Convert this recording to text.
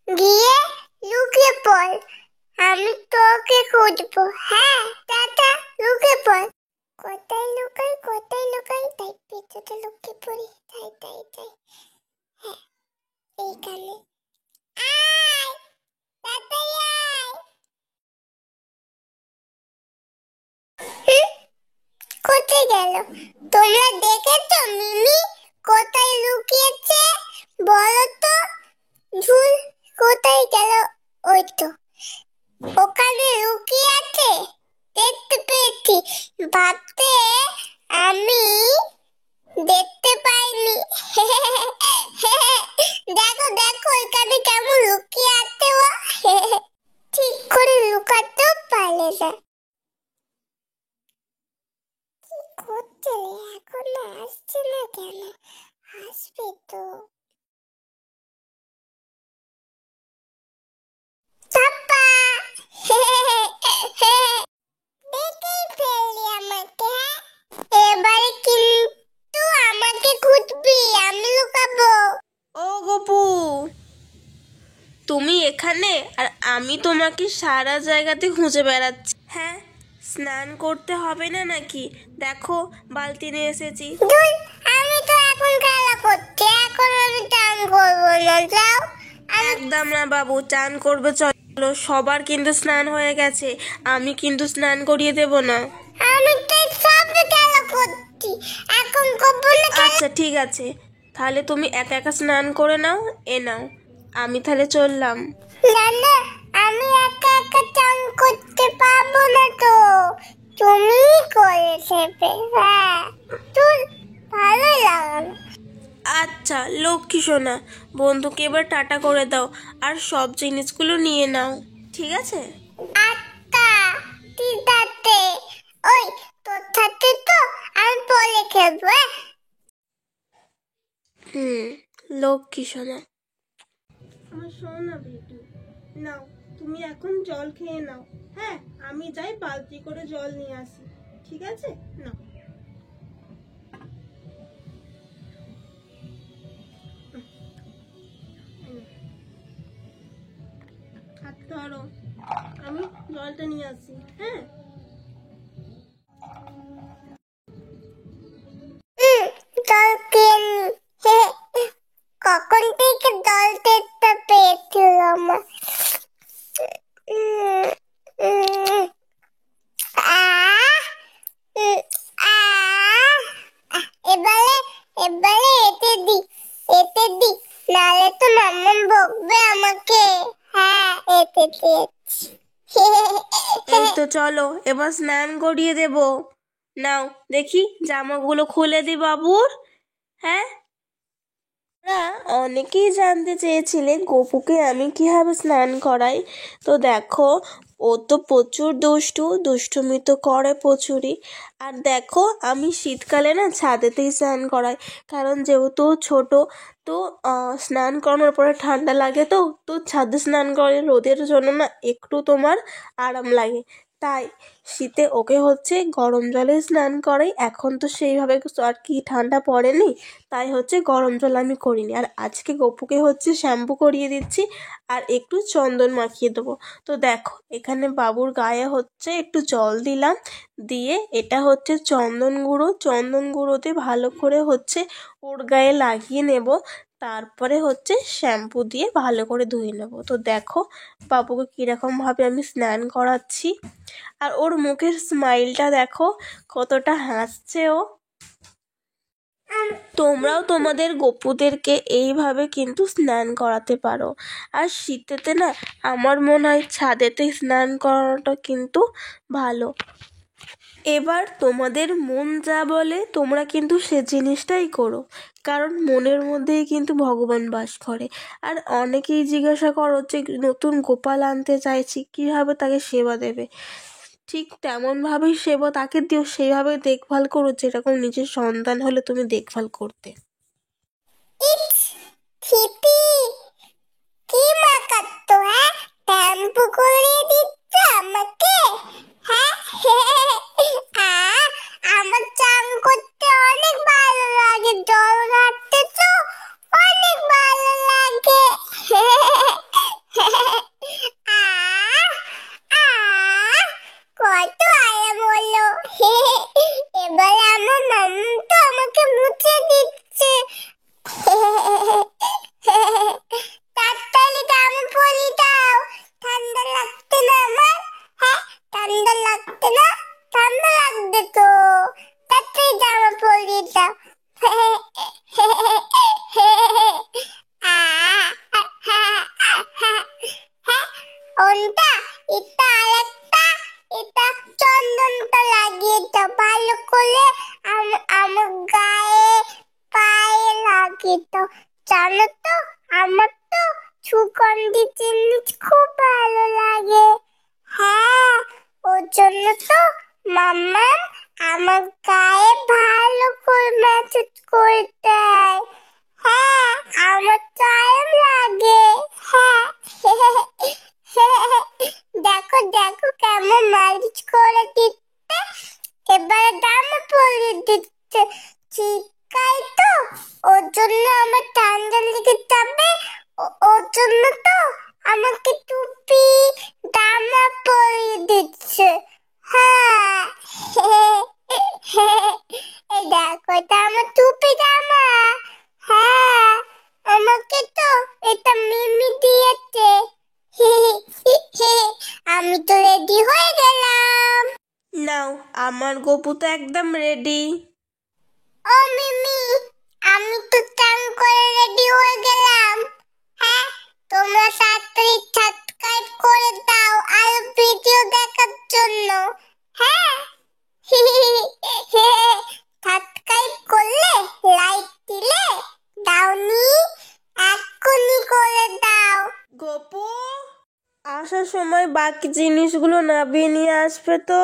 গিয়ে লুকিয়ে পড়, আমি তোকে খুঁজবো। হ্যাঁ টাটা, লুকিয়ে পড়। কোথায় লুকাই, কোথায় লুকাই, তাই পেছনে লুকিয়ে পড়ি। তাই তাই তাই, হ্যাঁ এইখানে। আয়, তাড়াতাড়ি আয়। হুম, কোথায় গেল? তোমরা দেখেছো মিমি কোথায় লুকিয়েছে? বলো তো। ঝুল কোথায় গেল? ওই তো ওখানে লুকিয়ে আছে, দেখতে পেয়েছি। ভাবতে আমি দেখতে পাইনি। দেখো দেখো এখানে কেমন লুকিয়ে আছে ও। ঠিক করে লুকাতেও পারে না। কি করছে এখন, আসছে না কেন? আসবে তো। পাপা দেখেই ফেললি আমাকে। এবারে কিন্তু আমাকে খুঁজবি, আমি লুকাবো। ও গপু, তুমি এখানে? আর আমি তোমাকে সারা জায়গাতে খুঁজে বেড়াচ্ছি। হ্যাঁ, স্নান করতে হবে না নাকি? দেখো বালতি নিয়ে এসেছি। ধুর, আমি তো এখন খেলা করছি, এখন আমি চান করবো না। যাও। একদম না বাবু, চান করবে চলো, সবার কিন্তু স্নান হয়ে গেছে, আমি কিন্তু স্নান করিয়ে দেব না। আমি তো সব খেলা করছি, এখন করবো না। আচ্ছা ঠিক আছে, তাহলে তুমি একা একা স্নান করে নাও। এ নাও, আমি তাহলে চললাম। না না, আমি একা একা চান করতে পারবো না তো, তুমি করে দেবে। হ্যাঁ তুই, ভালো লাগে না। আচ্ছা লক্ষ্মী সোনা, বন্ধুকে এবার টাটা করে দাও আর সব জিনিসগুলো নিয়ে নাও, ঠিক আছে? আচ্ছা ঠিক আছে। ওই তোর সাথে তো আমি পরে খেলবো। লক্ষ্মী সোনা, আমার সোনা বেটু, নাও তুমি এখন জল খেয়ে নাও। হ্যাঁ, আমি যাই বালতি করে জল নিয়ে আসি, ঠিক আছে? নাও। হাত ধরো, আমি জলটা নিয়ে আসি। হ্যাঁ জল খেয়ে কখন থেকে জল তেষ্টা পেয়েছিল আমার। উম, উম, আহ, উম, আহ, এবারে এবারে এতে দি, নালে তো মাম্মা বকবে আমাকে। হ্যাঁ এতে দিয়েছি। এই তো চলো, এবার স্নান করিয়ে দেব। নাও দেখি জামাগুলো খুলে দি বাবুর। হ্যাঁ, অনেকেই জানতে চেয়েছিলে গপুকে আমি কিভাবে স্নান করাই। তো দেখো, ও তো প্রচুর দুষ্টুমি তো করে প্রচুরই। আর দেখো, আমি শীতকালে না ছাদেতেই স্নান করাই, কারণ যেহেতু ছোট, তো স্নান করানোর পরে ঠান্ডা লাগে, তো তো ছাদে স্নান করে রোদের জন্য না একটু তোমার আরাম লাগে, তাই শীতে ওকে হচ্ছে গরম জলে স্নান করাই। এখন তো সেইভাবে আর কি ঠান্ডা পড়েনি, তাই হচ্ছে গরম জল আমি করিনি। আর আজকে গপুকে হচ্ছে শ্যাম্পু করিয়ে দিচ্ছি আর একটু চন্দন মাখিয়ে দেবো। তো দেখো এখানে বাবুর গায়ে হচ্ছে একটু জল দিলাম, দিয়ে এটা হচ্ছে চন্দন গুঁড়োতে ভালো করে হচ্ছে ওর গায়ে লাগিয়ে নেব, তারপরে হচ্ছে শ্যাম্পু দিয়ে ভালো করে ধুয়ে নেব। তো দেখো বাবুকে কীরকমভাবে আমি স্নান করাচ্ছি, আর ওর মুখের স্মাইলটা দেখো, কতটা হাসছে ও। তোমরাও তোমাদের গপুদেরকে এইভাবে কিন্তু স্নান করাতে পারো। আর শীতেতে না আমার মনে হয় ছাদেতে স্নান করানোটা কিন্তু ভালো। এবার তোমাদের মন যা বলে তোমরা কিন্তু সে জিনিসটাই করো, কারণ মনের মধ্যেই কিন্তু ভগবান বাস করে। আর অনেকেই জিজ্ঞাসা করো যে নতুন গোপাল আনতে চাইছি, কীভাবে তাকে সেবা দেবে। ঠিক তেমনভাবেই সেবা তাকে দিও, সেইভাবে দেখভাল করো যেরকম নিজের সন্তান হলে তুমি দেখভাল করতে। ছিপি কি মাখাতো? হ্যাঁ শ্যাম্পু করিয়ে দিচ্ছ আমাকে। হ্যাঁ আমার চান করতে অনেক ভালো লাগে, জল ঘাটতে তো অনেক ভালো লাগে। সুগন্ধি জিনিস খুব ভালো লাগে। হ্যাঁ, ওর জন্য তো মাম্মা আমার গায়ে ভালো করে ম্যাসেজ করে দেয়। হ্যাঁ, আমার টাইম লাগে। হ্যাঁ, দেখো দেখো কেমন মালিশ করে দিচ্ছে। এবারে জামা পরিয়ে দিচ্ছে। চিকাই তো, ওর জন্য আমার ঠান্ডা লেগে যাবে। ওর জন্য তো আমাকে টুপি জামা পরিয়ে দিচ্ছে। হ্যাঁ, এই দেখো এটা আমার টুপি জামা। হ্যাঁ, আমাকে তো এটা মিমি দিয়েছে। আমি তো রেডি হয়ে গেলাম। নাও, আমার গপু তো একদম রেডি। ও মিমি, আমি তো চান করে রেডি হয়ে গেলাম। হ্যাঁ, তোমরা তাড়াতাড়ি সাবস্ক্রাইব করে দাও আর ভিডিও দেখার জন্য। হ্যাঁ, সাবস্ক্রাইব করলে, লাইক দিলে দাওনি, এক্ষুনি করে দাও। গপু, আসার সময় বাকি জিনিসগুলো নামিয়ে নিয়ে আসবে তো।